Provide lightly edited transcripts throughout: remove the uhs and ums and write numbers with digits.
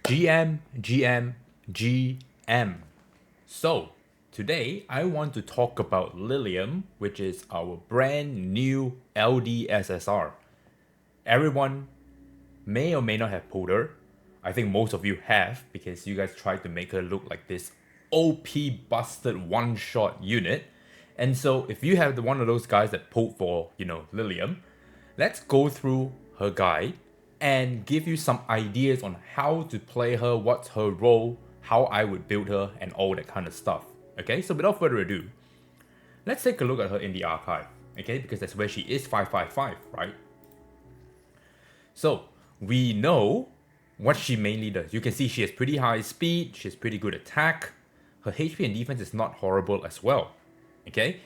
GM, GM, GM. So, today I want to talk about Lilium, which is our brand new LDSSR. Everyone may or may not have pulled her. I think most of you have because you guys tried to make her look like this OP busted one-shot unit. And so if you have one of those guys that pulled for, Lilium, let's go through her guide and give you some ideas on how to play her, what's her role, how I would build her, and all that kind of stuff. Okay, so without further ado, let's take a look at her in the archive. Okay, because that's where she is 555, right? So we know what she mainly does. You can see she has pretty high speed, she has pretty good attack. Her HP and defense is not horrible as well. Okay,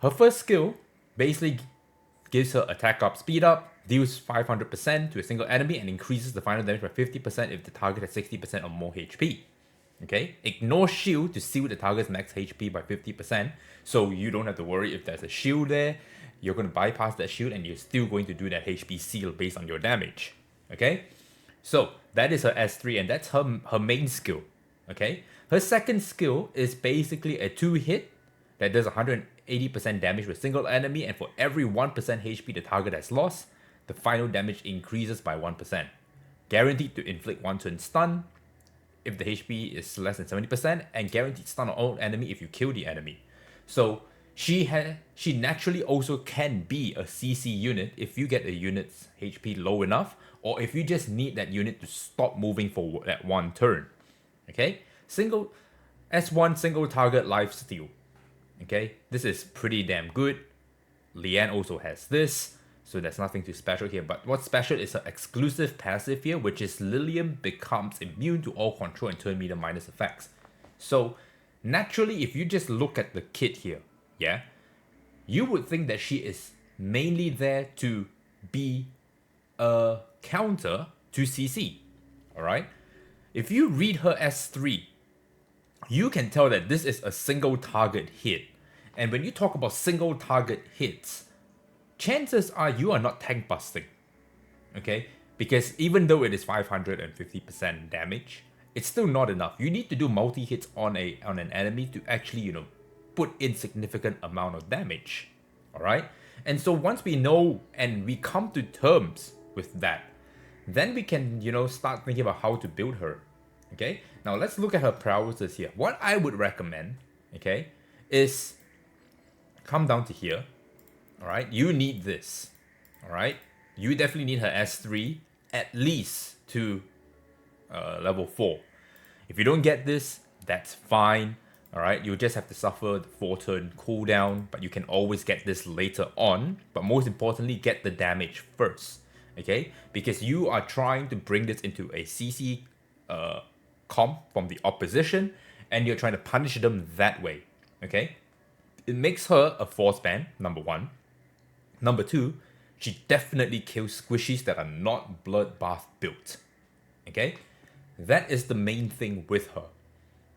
her first skill basically gives her attack up, speed up, deals 500% to a single enemy, and increases the final damage by 50% if the target has 60% or more HP. Okay, ignore shield to seal the target's max HP by 50%, so you don't have to worry if there's a shield there. You're going to bypass that shield and you're still going to do that HP seal based on your damage. Okay, so that is her S3 and that's her main skill. Okay, her second skill is basically a 2-hit that does 180% damage with a single enemy, and for every 1% HP the target has lost, the final damage increases by 1%. Guaranteed to inflict 1 turn stun if the HP is less than 70%, and guaranteed stun on all enemy if you kill the enemy. So she naturally also can be a CC unit if you get a unit's HP low enough, or if you just need that unit to stop moving for that one turn. Okay, single S1 single target life steal. Okay, this is pretty damn good. Leanne also has this, so there's nothing too special here. But what's special is her exclusive passive here, which is Lilium becomes immune to all control and turn meter minus effects. So naturally, if you just look at the kit here, yeah, you would think that she is mainly there to be a counter to CC. Alright? If you read her S3, you can tell that this is a single target hit. And when you talk about single target hits, chances are you are not tank busting. Okay? Because even though it is 550% damage, it's still not enough. You need to do multi-hits on an enemy to actually, put in significant amount of damage. Alright? And so once we know and we come to terms with that, then we can, start thinking about how to build her. Okay, now let's look at her prowesses here. What I would recommend, okay, is come down to here. All right, you need this. All right, you definitely need her S3 at least to level 4. If you don't get this, that's fine. All right, you'll just have to suffer the 4-turn cooldown, but you can always get this later on. But most importantly, get the damage first. Okay, because you are trying to bring this into a CC comp from the opposition, and you're trying to punish them that way. Okay, it makes her a force ban, number 1. Number 2, she definitely kills squishies that are not bloodbath built. Okay, that is the main thing with her.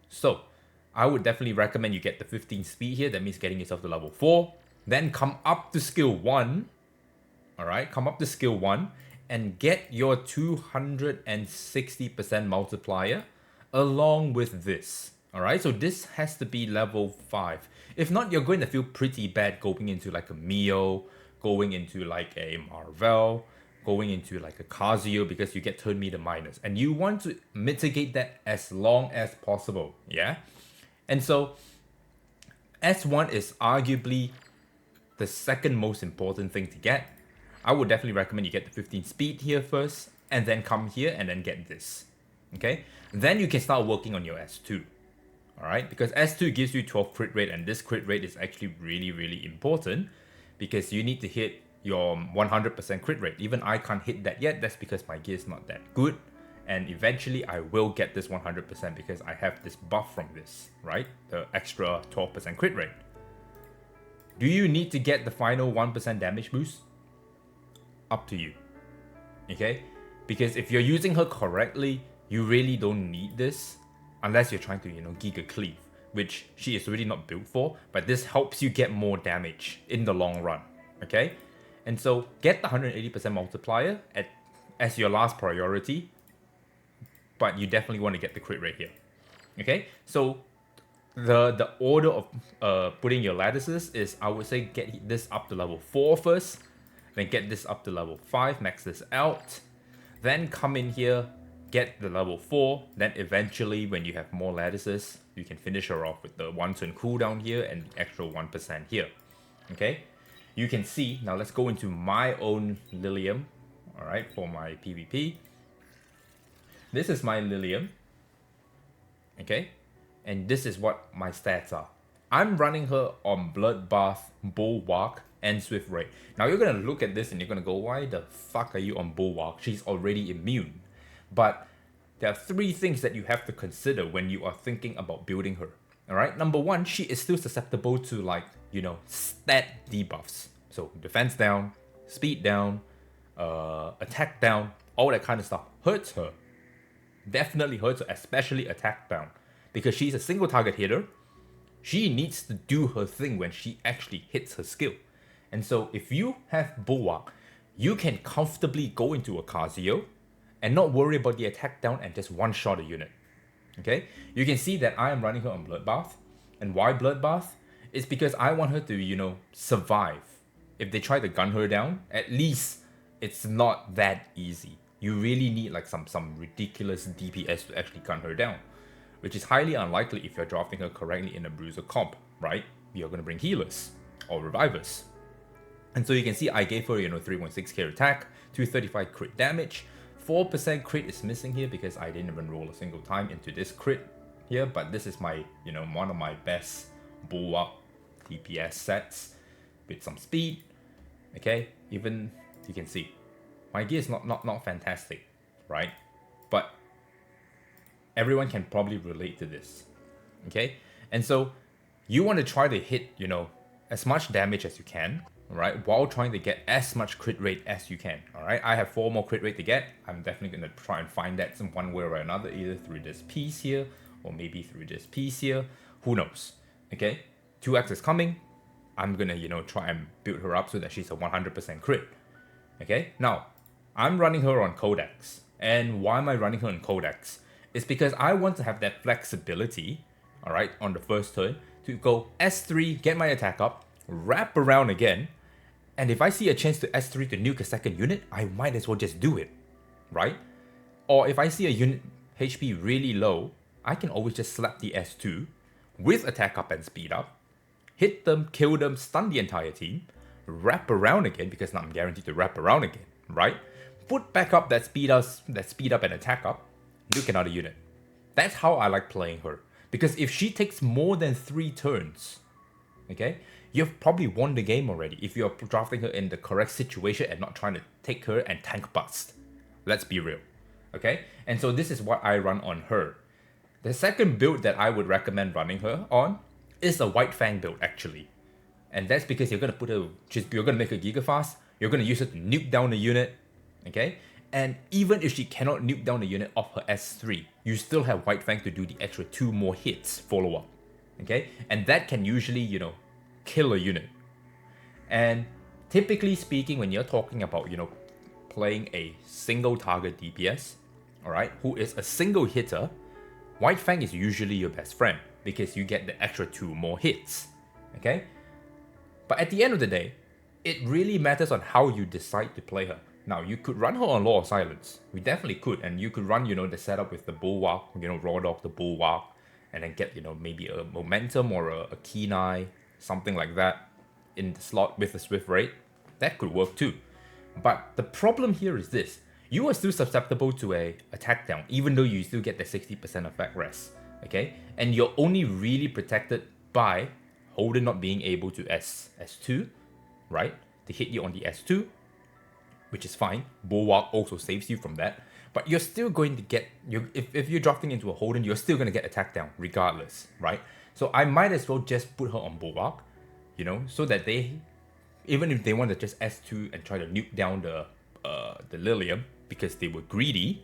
So I would definitely recommend you get the 15 speed here. That means getting yourself to level 4, then come up to skill 1. All right, come up to skill 1 and get your 260% multiplier along with this. All right, so this has to be level 5. If not, you're going to feel pretty bad going into like a Mio, going into like a Marvel, going into like a Kazuyo, because you get turn meter minus. And you want to mitigate that as long as possible, yeah? And so S1 is arguably the second most important thing to get. I would definitely recommend you get the 15 speed here first, and then come here and then get this. Okay? Then you can start working on your S2. Alright? Because S2 gives you 12 crit rate, and this crit rate is actually really, really important because you need to hit your 100% crit rate. Even I can't hit that yet. That's because my gear is not that good. And eventually I will get this 100% because I have this buff from this, right? The extra 12% crit rate. Do you need to get the final 1% damage boost? Up to you. Okay? Because if you're using her correctly, you really don't need this unless you're trying to, Giga Cleave, which she is really not built for, but this helps you get more damage in the long run. Okay? And so get the 180% multiplier as your last priority. but you definitely want to get the crit rate here. Okay, so the order of putting your lattices is, I would say, get this up to level 4 first, then get this up to level 5, max this out, then come in here, get the level 4, then eventually when you have more lattices, you can finish her off with the 1 turn cooldown here and the extra 1% here. Okay, you can see, now let's go into my own Lilium, alright, for my PvP. This is my Lilium, okay, and this is what my stats are. I'm running her on Bloodbath, Bulwark, and Swift Raid. Now you're gonna look at this and you're gonna go, why the fuck are you on Bulwark? She's already immune. But there are 3 things that you have to consider when you are thinking about building her. Alright, number 1, she is still susceptible to, like, you know, stat debuffs. So defense down, speed down, attack down, all that kind of stuff hurts her. Definitely hurts her, especially attack down. Because she's a single target hitter, she needs to do her thing when she actually hits her skill. And so if you have Bulwark, you can comfortably go into a Casio and not worry about the attack down and just one-shot a unit. Okay? You can see that I am running her on Bloodbath. And why Bloodbath? It's because I want her to, you know, survive. If they try to gun her down, at least it's not that easy. You really need like some ridiculous DPS to actually gun her down, which is highly unlikely if you're drafting her correctly in a bruiser comp, right? You're gonna bring healers or revivers. And so you can see I gave her, you know, 3.6k attack, 235 crit damage, 4% crit is missing here because I didn't even roll a single time into this crit here, but this is my, you know, one of my best Bulwark DPS sets with some speed, okay? Even, you can see, my gear is not fantastic, right? But everyone can probably relate to this, okay? And so you want to try to hit, you know, as much damage as you can, right? While trying to get as much crit rate as you can, all right? I have 4 more crit rate to get. I'm definitely going to try and find that in one way or another, either through this piece here, or maybe through this piece here. Who knows, okay? 2x is coming. I'm going to, you know, try and build her up so that she's a 100% crit, okay? Now, I'm running her on Codex. And why am I running her on Codex? It's because I want to have that flexibility, all right, on the first turn to go S3, get my attack up, wrap around again, and if I see a chance to S3 to nuke a second unit, I might as well just do it, right? Or if I see a unit HP really low, I can always just slap the S2 with attack up and speed up, hit them, kill them, stun the entire team, wrap around again, because now I'm guaranteed to wrap around again, right? Put back up that speed up and attack up, nuke another unit. That's how I like playing her. Because if she takes more than 3 turns, okay, you've probably won the game already if you're drafting her in the correct situation and not trying to take her and tank bust. Let's be real, okay? And so this is what I run on her. The second build that I would recommend running her on is a White Fang build, actually. And that's because you're gonna you're gonna make her Giga Fast, you're gonna use her to nuke down the unit, okay? And even if she cannot nuke down the unit off her S3, you still have White Fang to do the extra 2 more hits follow-up, okay? And that can usually, you know, kill a unit. And typically speaking, when you're talking about, you know, playing a single target DPS, alright, who is a single hitter, White Fang is usually your best friend because you get the extra 2 more hits, okay? But at the end of the day, it really matters on how you decide to play her. Now, you could run her on Law of Silence. We definitely could. And you could run, you know, the setup with the Bulwark, you know, Raw Dog, the Bulwark, and then get, you know, maybe a Momentum or a Keen Eye, something like that in the slot with a Swift Raid. That could work too. But the problem here is this. You are still susceptible to a attack down, even though you still get the 60% effect rest, okay? And you're only really protected by Holden not being able to S2, right? To hit you on the S2, which is fine. Bulwark also saves you from that. But you're still going to get, if you're drafting into a Holden, you're still going to get attack down regardless, right? So I might as well just put her on Bulwark, you know, so that they, even if they want to just S2 and try to nuke down the Lilium because they were greedy,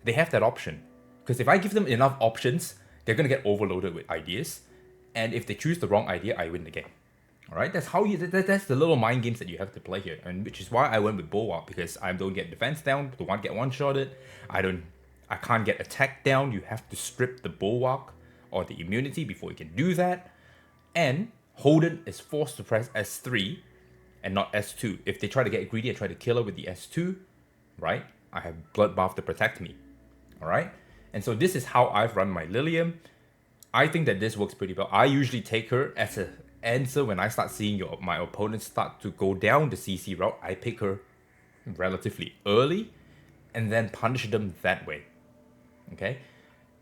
they have that option. Because if I give them enough options, they're going to get overloaded with ideas. And if they choose the wrong idea, I win the game. Alright, that's how that's the little mind games that you have to play here, and which is why I went with Bulwark, because I don't get defense down, don't want to get one-shotted, I I can't get attack down. You have to strip the bulwark or the immunity before you can do that. And Holden is forced to press S3 and not S2. If they try to get greedy and try to kill her with the S2, right, I have Bloodbath to protect me. Alright? And so this is how I've run my Lilium. I think that this works pretty well. I usually take her as an answer when I start seeing my opponents start to go down the CC route. I pick her relatively early and then punish them that way. Okay?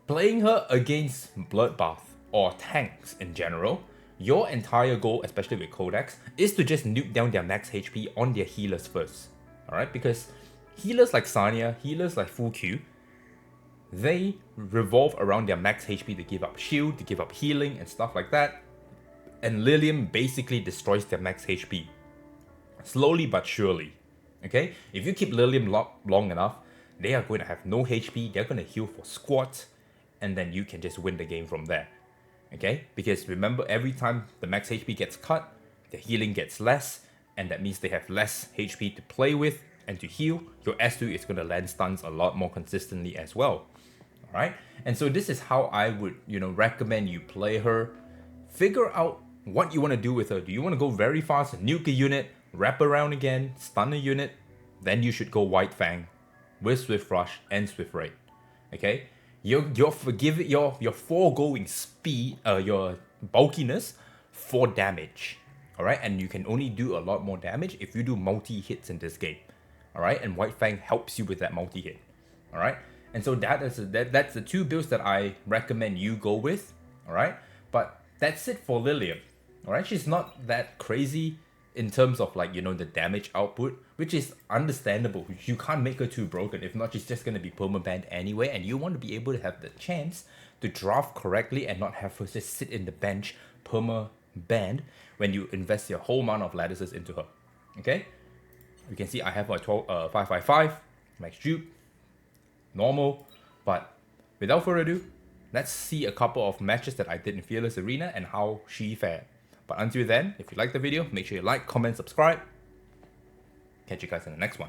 Playing her against Bloodbath or tanks in general, your entire goal, especially with Codex, is to just nuke down their max HP on their healers first. Alright? Because healers like Sanya, healers like Full Q, they revolve around their max HP to give up shield, to give up healing and stuff like that. And Lilium basically destroys their max HP. Slowly but surely. Okay? If you keep Lilium long enough, they are going to have no HP, they're going to heal for squats, and then you can just win the game from there. Okay? Because remember, every time the max HP gets cut, the healing gets less, and that means they have less HP to play with and to heal. Your S2 is going to land stuns a lot more consistently as well. Alright? And so this is how I would, recommend you play her. Figure out what you want to do with her. Do you want to go very fast, nuke a unit, wrap around again, stun a unit? Then you should go White Fang with Swift Rush and Swift Raid. Okay? You're foregoing speed, your bulkiness for damage. Alright? And you can only do a lot more damage if you do multi-hits in this game. Alright? And White Fang helps you with that multi-hit. Alright? And so that's the two builds that I recommend you go with. Alright? But that's it for Lilium. Alright? She's not that crazy in terms of the damage output, which is understandable. You can't make her too broken. If not, she's just going to be perma-banned anyway, and you want to be able to have the chance to draft correctly and not have her just sit in the bench perma-banned when you invest your whole amount of lattices into her. Okay? You can see I have a 555, max dupe, normal, but without further ado, let's see a couple of matches that I did in Fearless Arena and how she fared. But until then, if you like the video, make sure you like, comment, subscribe. Catch you guys in the next one.